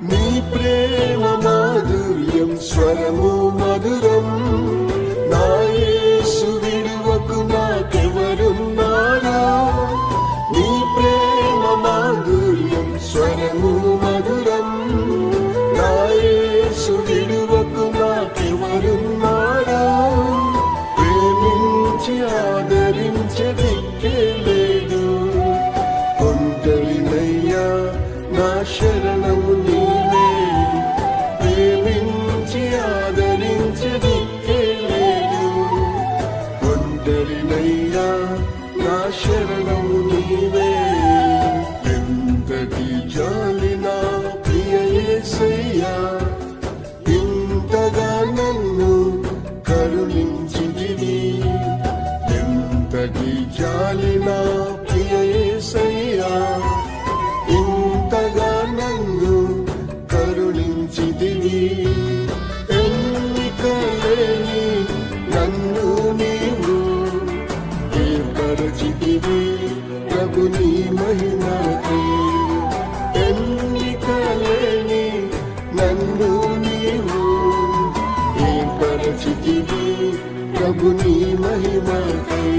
నీ ప్రేమ మాధుర్యం స్వరము మధురం, నా యేసు విడువకు నాకెవరున్నారు. నీ ప్రేమ మాధుర్యం స్వరము మధురం, నా యేసు విడువకు నాకెవరున్నారు. ప్రేమించి ఆదరించే దిక్కే లేదు, ఒంటరినయ్యా నా శరణము నీవే. ప్రేమించి ఆదరించే దిక్కే లేదు, ఒంటరినయ్యా నా శరణము నీవే. ఎంతటి జాలి నా ప్రియ యేసయ్యా, ఇంతగా నన్ను కరుణించితివి. ఎంతటి జాలి నా ప్రియ యేసయ్యా, ఇంతగా నన్ను కరుణించితివి. ఎన్నికలేని నన్ను నీవు ఏర్పరచితివి ప్రభు నీ మహిమకై. ఎన్నికలేని నన్ను నీవు ఏర్పరచితివి ప్రభు నీ మహిమకై.